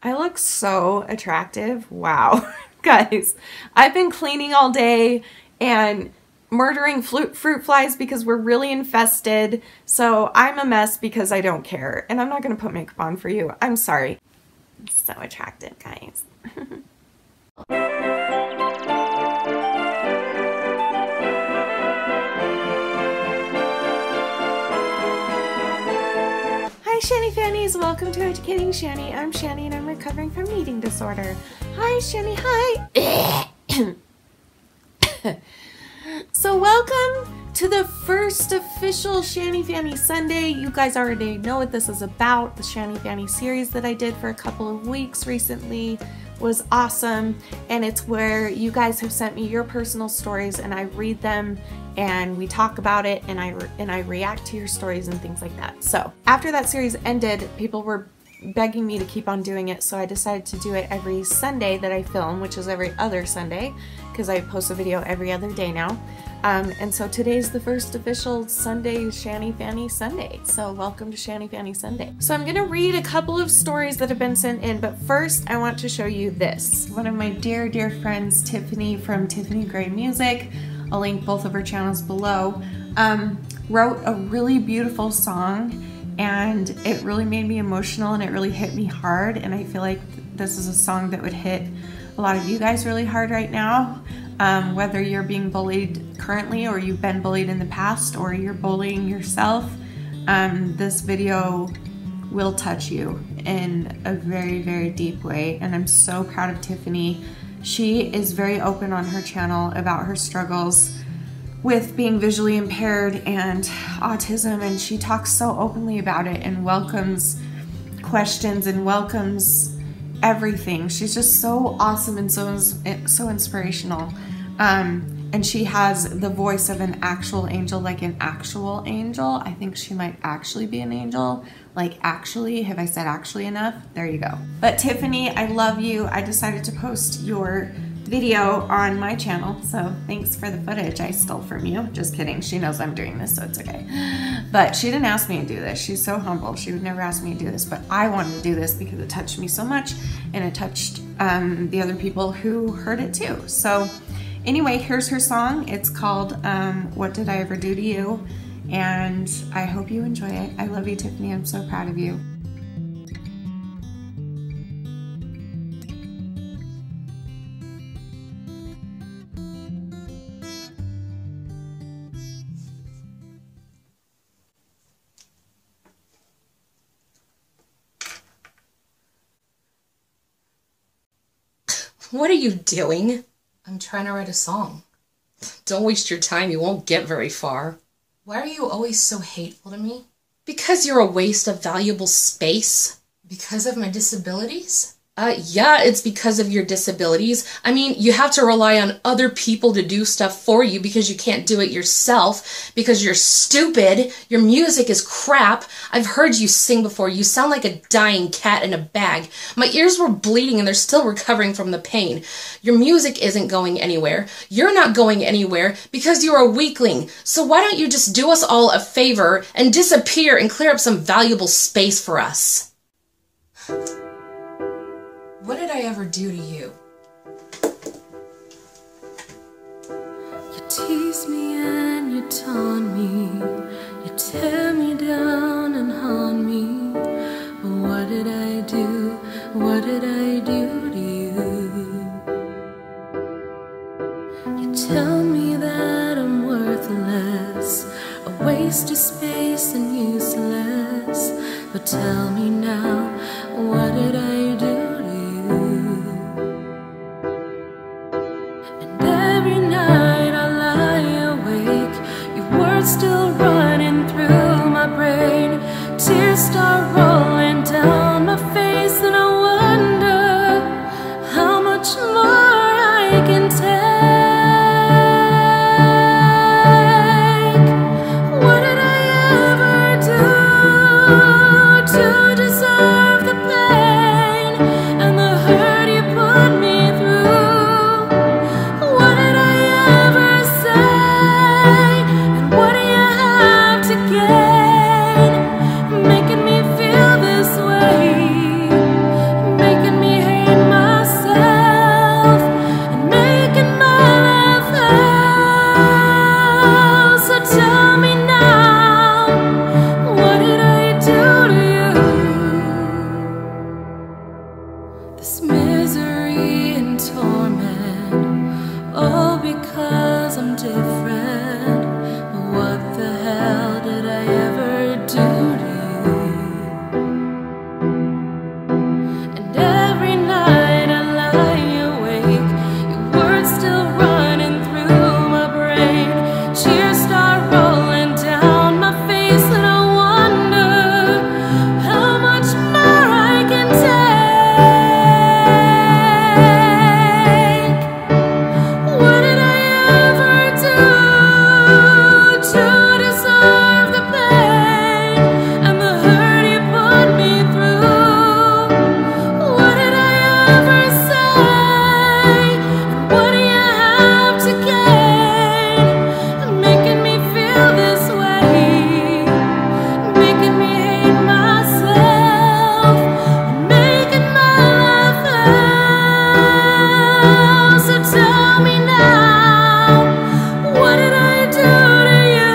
I look so attractive. Wow. Guys, I've been cleaning all day and murdering fruit flies because we're really infested. So I'm a mess because I don't care. And I'm not going to put makeup on for you. I'm sorry. I'm so attractive, guys. Hi Shanny Fannies, welcome to Educating Shanny. I'm Shanny and I'm recovering from an eating disorder. Hi Shanny, hi! So welcome to the first official Shanny Fanny Sunday. You guys already know what this is about. The Shanny Fanny series that I did for a couple of weeks recently was awesome, and it's where you guys have sent me your personal stories and I read them and we talk about it and I react to your stories and things like that. So after that series ended, people were begging me to keep on doing it, so I decided to do it every Sunday that I film, which is every other Sunday because I post a video every other day now. And so today's the first official Sunday, Shanny Fanny Sunday. So welcome to Shanny Fanny Sunday. So I'm gonna read a couple of stories that have been sent in, but first I want to show you this. One of my dear, dear friends, Tiffany from Tiffany Gray Music, I'll link both of her channels below, wrote a really beautiful song, and it really made me emotional and it really hit me hard, and I feel like this is a song that would hit a lot of you guys really hard right now. Whether you're being bullied currently or you've been bullied in the past or you're bullying yourself, this video will touch you in a very, very deep way, and I'm so proud of Tiffany. She is very open on her channel about her struggles with being visually impaired and autism, and she talks so openly about it and welcomes questions and welcomes everything. She's just so awesome and so inspirational. And she has the voice of an actual angel, like an actual angel. I think she might actually be an angel. Like, actually, have I said actually enough? There you go. But Tiffany, I love you. I decided to post your video on my channel, so thanks for the footage I stole from you. Just kidding. She knows I'm doing this, so it's okay. But she didn't ask me to do this. She's so humble. She would never ask me to do this, but I wanted to do this because it touched me so much, and it touched the other people who heard it too. So anyway, here's her song. It's called What Did I Ever Do to You? And I hope you enjoy it. I love you, Tiffany. I'm so proud of you. What are you doing? I'm trying to write a song. Don't waste your time, you won't get very far. Why are you always so hateful to me? Because you're a waste of valuable space. Because of my disabilities? Yeah, it's because of your disabilities. I mean, you have to rely on other people to do stuff for you because you can't do it yourself, because you're stupid, your music is crap. I've heard you sing before. You sound like a dying cat in a bag. My ears were bleeding and they're still recovering from the pain. Your music isn't going anywhere. You're not going anywhere because you're a weakling. So why don't you just do us all a favor and disappear and clear up some valuable space for us? What did I ever do to you? You tease me and you taunt me. You tear me down and haunt me. But what did I do? What did I do to you? You tell me that I'm worthless, a waste of space and useless. But tell me now, what did I do? Still running through my brain, tears start rolling down my face, and I wonder how much more I can take. What did I ever do to deserve the pain and the hurt you put me through? What did I ever say? And what do you have to gain, making me feel this way, making me this misery and torment, all because I'm different. But what the hell did I ever do to you? And every night I lie awake, your words still running through my brain. Tears start rolling down my face, and I wonder how much more I can take. What did I ever do to deserve the pain and the hurt you put me through? What did I ever say? And what do you have to gain? Making me feel this way, making me hate myself, and making my life hell. So tell me now, what did I do to you?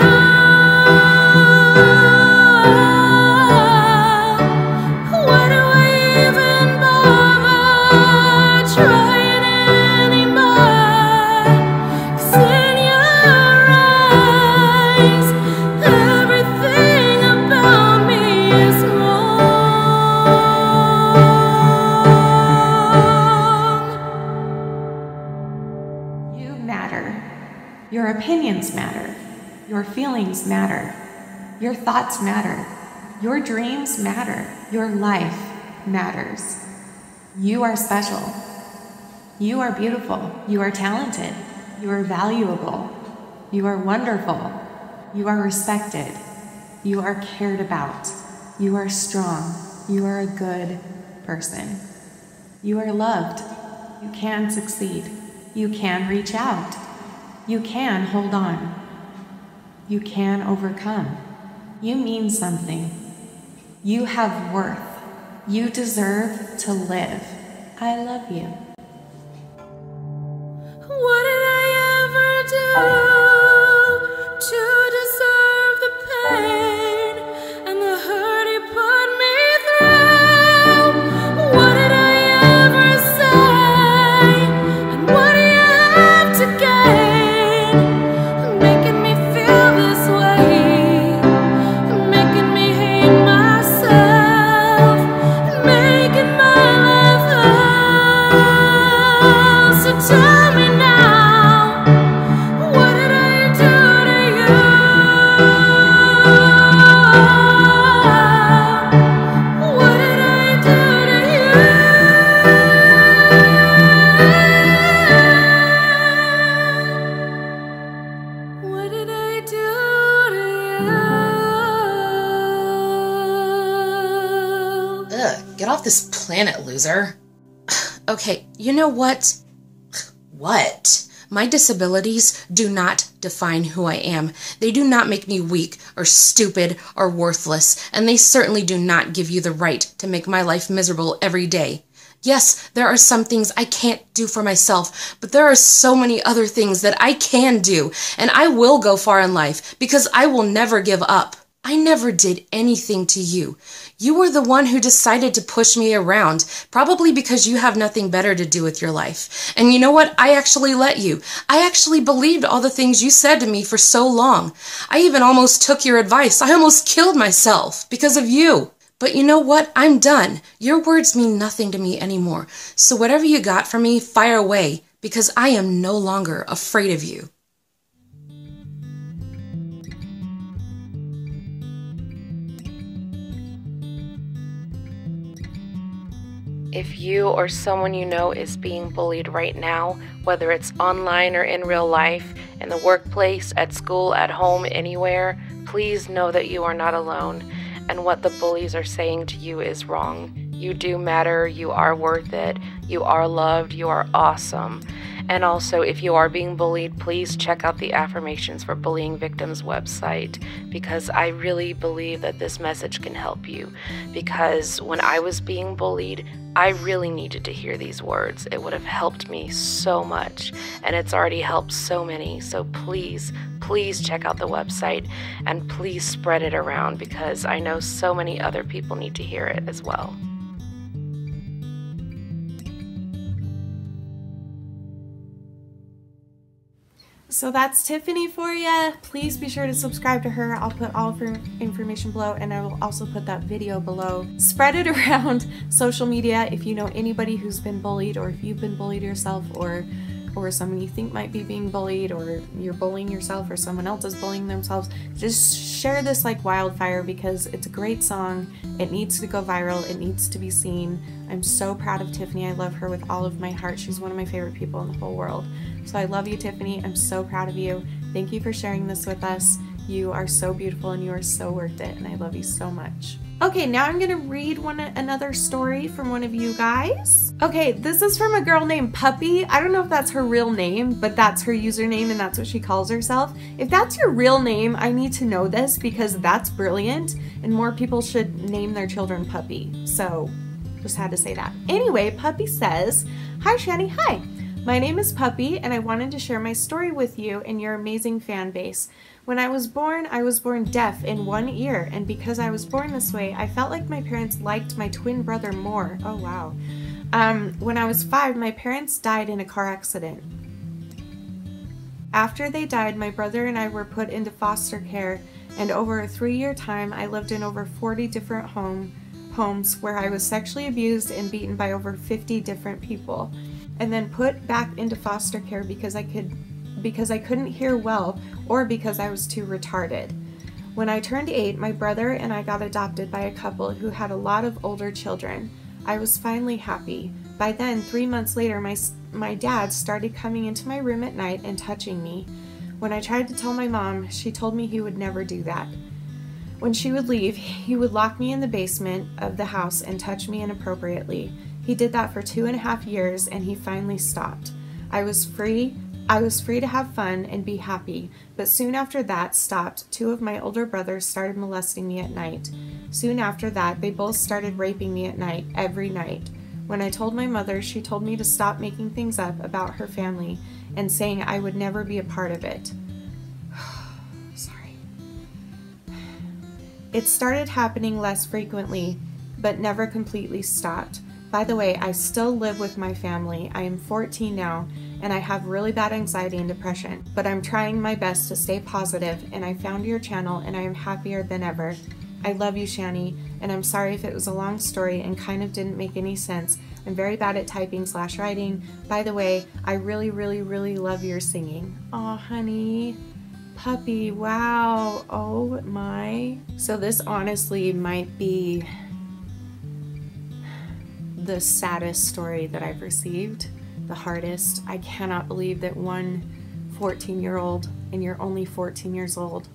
Why do I even bother trying anymore? 'Cause in your eyes, everything about me is wrong. You matter. Your opinions matter. Your feelings matter. Your thoughts matter. Your dreams matter. Your life matters. You are special. You are beautiful. You are talented. You are valuable. You are wonderful. You are respected. You are cared about. You are strong. You are a good person. You are loved. You can succeed. You can reach out. You can hold on. You can overcome. You mean something. You have worth. You deserve to live. I love you. What did I ever do to deserve the pain and the hurt you put me through? What did I ever say? And what do you have to gain? Making me feel this way, making me hate myself, making my life hell. So tell me now, what did I do to you? What did I do to you? What did I do to you? Ugh, get off this planet, loser. Okay, you know what? What? My disabilities do not define who I am. They do not make me weak or stupid or worthless, and they certainly do not give you the right to make my life miserable every day. Yes, there are some things I can't do for myself, but there are so many other things that I can do, and I will go far in life because I will never give up. I never did anything to you. You were the one who decided to push me around, probably because you have nothing better to do with your life. And you know what? I actually let you. I actually believed all the things you said to me for so long. I even almost took your advice. I almost killed myself because of you. But you know what? I'm done. Your words mean nothing to me anymore. So whatever you got from me, fire away, because I am no longer afraid of you. If you or someone you know is being bullied right now, whether it's online or in real life, in the workplace, at school, at home, anywhere, please know that you are not alone, and what the bullies are saying to you is wrong. You do matter, you are worth it, you are loved, you are awesome. And also, if you are being bullied, please check out the Affirmations for Bullying Victims website, because I really believe that this message can help you. Because when I was being bullied, I really needed to hear these words. It would have helped me so much, and it's already helped so many. So please, please check out the website, and please spread it around, because I know so many other people need to hear it as well. So that's Tiffany for you. Please be sure to subscribe to her. I'll put all of her information below, and I will also put that video below. Spread it around social media if you know anybody who's been bullied, or if you've been bullied yourself, or someone you think might be being bullied, or you're bullying yourself, or someone else is bullying themselves. Just share this like wildfire, because it's a great song. It needs to go viral. It needs to be seen. I'm so proud of Tiffany. I love her with all of my heart. She's one of my favorite people in the whole world. So I love you, Tiffany. I'm so proud of you. Thank you for sharing this with us. You are so beautiful and you are so worth it, and I love you so much. Okay, now I'm gonna read another story from one of you guys. Okay, this is from a girl named Puppy. I don't know if that's her real name, but that's her username and that's what she calls herself. If that's your real name, I need to know this, because that's brilliant and more people should name their children Puppy. So just had to say that. Anyway, Puppy says, "Hi Shanny, hi. My name is Puppy and I wanted to share my story with you and your amazing fan base. When I was born deaf in one ear, and because I was born this way, I felt like my parents liked my twin brother more." Oh wow. When I was 5, my parents died in a car accident. After they died, my brother and I were put into foster care, and over a 3-year time, I lived in over 40 different homes where I was sexually abused and beaten by over 50 different people, and then put back into foster care because I couldn't hear well, or because I was too retarded. When I turned 8, my brother and I got adopted by a couple who had a lot of older children. I was finally happy. By then, 3 months later, my dad started coming into my room at night and touching me. When I tried to tell my mom, she told me he would never do that. When she would leave, he would lock me in the basement of the house and touch me inappropriately. He did that for 2.5 years, and he finally stopped. I was free to have fun and be happy, but soon after that stopped. 2 of my older brothers started molesting me at night. Soon after that, they both started raping me at night, every night. When I told my mother, she told me to stop making things up about her family and saying I would never be a part of it. Sorry. It started happening less frequently, but never completely stopped. By the way, I still live with my family. I am 14 now, and I have really bad anxiety and depression, but I'm trying my best to stay positive, and I found your channel, and I am happier than ever. I love you, Shanny, and I'm sorry if it was a long story and kind of didn't make any sense. I'm very bad at typing/writing. By the way, I really, really, really love your singing." Aw, honey. Puppy, wow. Oh my. So this honestly might be the saddest story that I've received, the hardest. I cannot believe that one 14-year-old, and you're only 14 years old,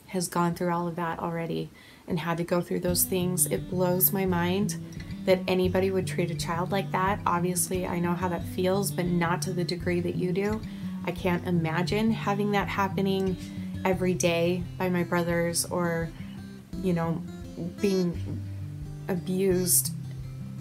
has gone through all of that already and had to go through those things. It blows my mind that anybody would treat a child like that. Obviously, I know how that feels, but not to the degree that you do. I can't imagine having that happening every day by my brothers, or, you know, being abused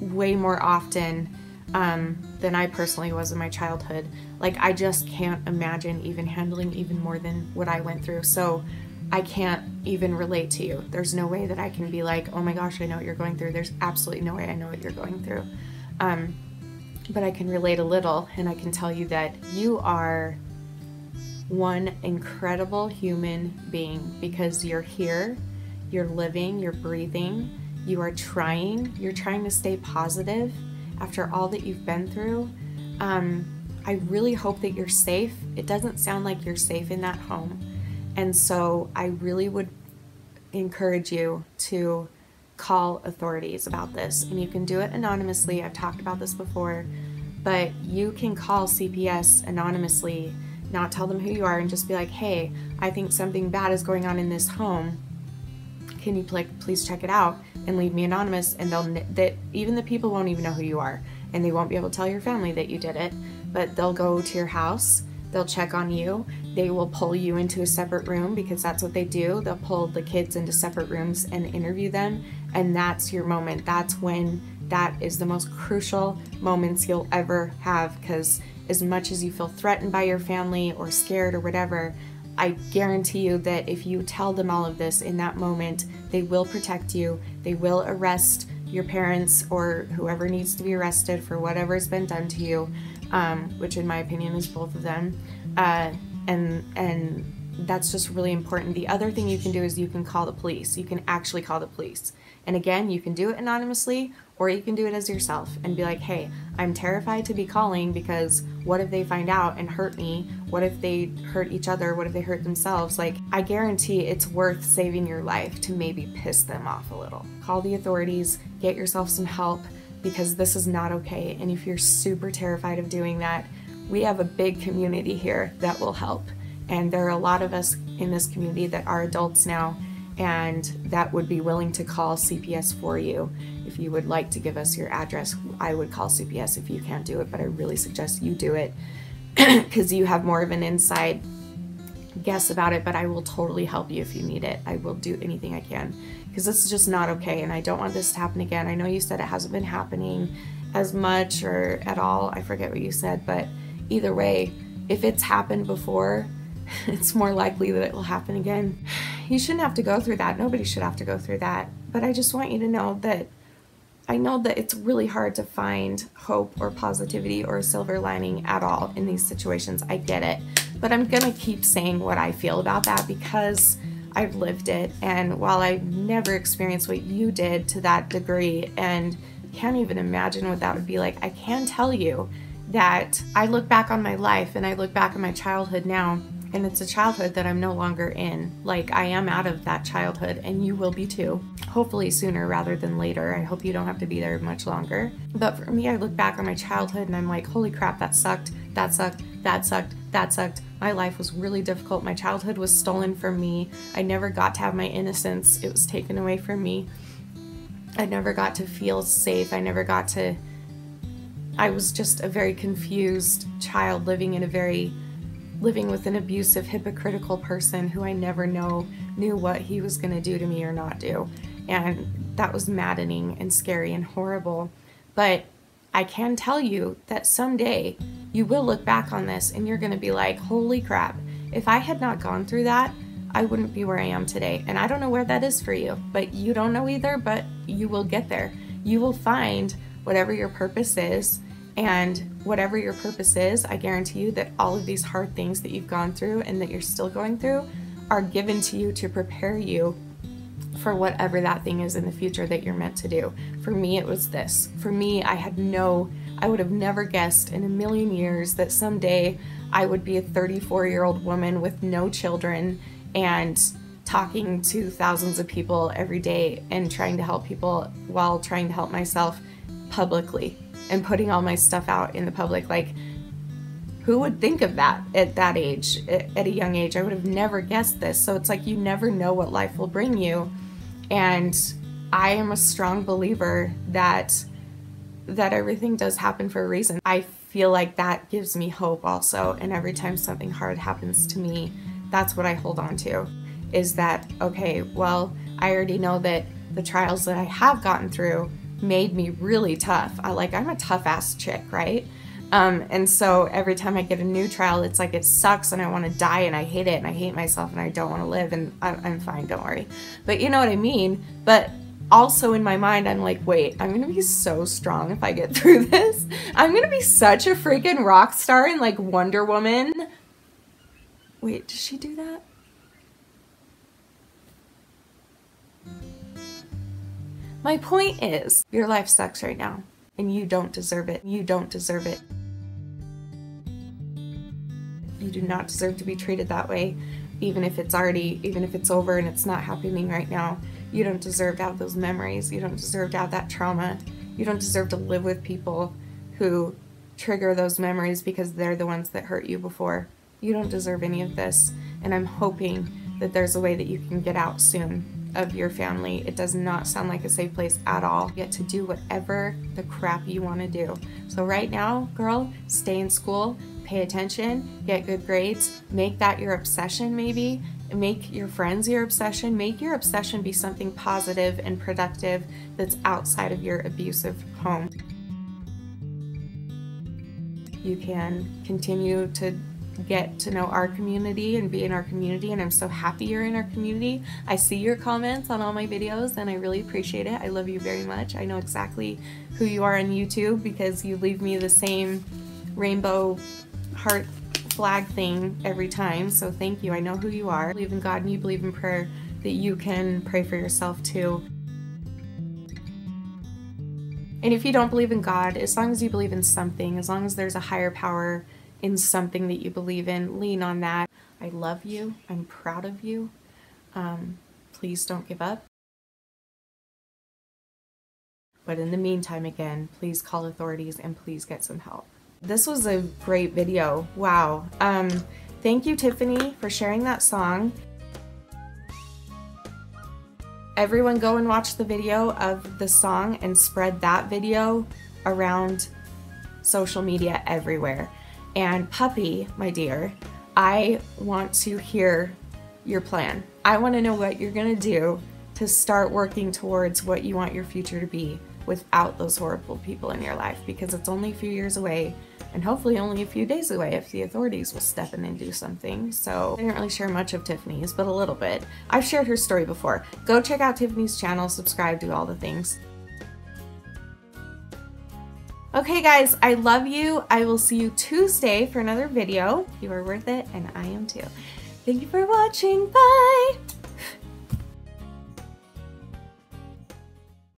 way more often than I personally was in my childhood. Like, I just can't imagine even handling even more than what I went through. So I can't even relate to you. There's no way that I can be like, oh my gosh, I know what you're going through. There's absolutely no way I know what you're going through. But I can relate a little, and I can tell you that you are one incredible human being, because you're here, you're living, you're breathing, you're trying to stay positive after all that you've been through. I really hope that you're safe. It doesn't sound like you're safe in that home. And so I really would encourage you to call authorities about this. And you can do it anonymously. I've talked about this before, but you can call CPS anonymously, not tell them who you are, and just be like, hey, I think something bad is going on in this home. Can you please check it out, and leave me anonymous? And even the people won't even know who you are, and they won't be able to tell your family that you did it, but they'll go to your house, they'll check on you, they will pull you into a separate room, because that's what they do. They'll pull the kids into separate rooms and interview them, and that's your moment. That's when that is the most crucial moments you'll ever have, because as much as you feel threatened by your family or scared or whatever, I guarantee you that if you tell them all of this in that moment, they will protect you, they will arrest your parents or whoever needs to be arrested for whatever's been done to you, which in my opinion is both of them. And that's just really important. The other thing you can do is you can call the police. You can actually call the police. And again, you can do it anonymously, or you can do it as yourself and be like, hey, I'm terrified to be calling because what if they find out and hurt me? What if they hurt each other? What if they hurt themselves? Like, I guarantee it's worth saving your life to maybe piss them off a little. Call the authorities, get yourself some help, because this is not okay. And if you're super terrified of doing that, we have a big community here that will help. And there are a lot of us in this community that are adults now and that would be willing to call CPS for you. If you would like to give us your address, I would call CPS if you can't do it, but I really suggest you do it because you have more of an inside guess about it, but I will totally help you if you need it. I will do anything I can because this is just not okay and I don't want this to happen again. I know you said it hasn't been happening as much or at all. I forget what you said, but either way, if it's happened before, it's more likely that it will happen again. You shouldn't have to go through that. Nobody should have to go through that. But I just want you to know that I know that it's really hard to find hope or positivity or a silver lining at all in these situations. I get it. But I'm gonna keep saying what I feel about that because I've lived it. And while I've never experienced what you did to that degree and can't even imagine what that would be like, I can tell you that I look back on my life and I look back on my childhood now, and it's a childhood that I'm no longer in. Like, I am out of that childhood, and you will be too. Hopefully sooner rather than later. I hope you don't have to be there much longer. But for me, I look back on my childhood and I'm like, holy crap, that sucked, that sucked, that sucked, that sucked. My life was really difficult. My childhood was stolen from me. I never got to have my innocence. It was taken away from me. I never got to feel safe. I was just a very confused child living with an abusive, hypocritical person who I never knew what he was going to do to me or not do. And that was maddening and scary and horrible. But I can tell you that someday you will look back on this and you're going to be like, holy crap, if I had not gone through that, I wouldn't be where I am today. And I don't know where that is for you, but you don't know either, but you will get there. You will find whatever your purpose is. And whatever your purpose is, I guarantee you that all of these hard things that you've gone through and that you're still going through are given to you to prepare you for whatever that thing is in the future that you're meant to do. For me, it was this. For me, I would have never guessed in a million years that someday I would be a 34-year-old woman with no children and talking to thousands of people every day and trying to help people while trying to help myself publicly. And putting all my stuff out in the public. Like, who would think of that at that age, at a young age? I would have never guessed this. So it's like you never know what life will bring you. And I am a strong believer that everything does happen for a reason. I feel like that gives me hope also. And every time something hard happens to me, that's what I hold on to. Is that, okay, well, I already know that the trials that I have gotten through made me really tough. I'm a tough ass chick, right? And so every time I get a new trial, it's like it sucks and I want to die and I hate it and I hate myself and I don't want to live, and I'm fine, don't worry. But you know what I mean? But also in my mind, I'm like, wait, I'm gonna be so strong if I get through this. I'm gonna be such a freaking rock star and like Wonder Woman. Wait, does she do that? My point is, your life sucks right now, and you don't deserve it. You don't deserve it. You do not deserve to be treated that way, even if it's over and it's not happening right now. You don't deserve to have those memories. You don't deserve to have that trauma. You don't deserve to live with people who trigger those memories because they're the ones that hurt you before. You don't deserve any of this, and I'm hoping that there's a way that you can get out soon of your family. It does not sound like a safe place at all. You get to do whatever the crap you want to do. So right now, girl, stay in school, pay attention, get good grades, make that your obsession maybe, make your friends your obsession, make your obsession be something positive and productive that's outside of your abusive home. You can continue to get to know our community and be in our community, and I'm so happy you're in our community. I see your comments on all my videos and I really appreciate it. I love you very much. I know exactly who you are on YouTube because you leave me the same rainbow heart flag thing every time, so thank you. I know who you are. Believe in God and you believe in prayer, that you can pray for yourself too. And if you don't believe in God, as long as you believe in something, as long as there's a higher power in something that you believe in, lean on that. I love you. I'm proud of you. Please don't give up. But in the meantime, again, please call authorities and please get some help. This was a great video. Wow. Thank you, Tiffany, for sharing that song. Everyone go and watch the video of the song and spread that video around social media everywhere. And Puppy, my dear, I want to hear your plan. I want to know what you're going to do to start working towards what you want your future to be without those horrible people in your life, because it's only a few years away and hopefully only a few days away if the authorities will step in and do something. So I didn't really share much of Tiffany's, but a little bit. I've shared her story before. Go check out Tiffany's channel, subscribe, do all the things. Okay guys, I love you. I will see you Tuesday for another video. You are worth it and I am too. Thank you for watching. Bye!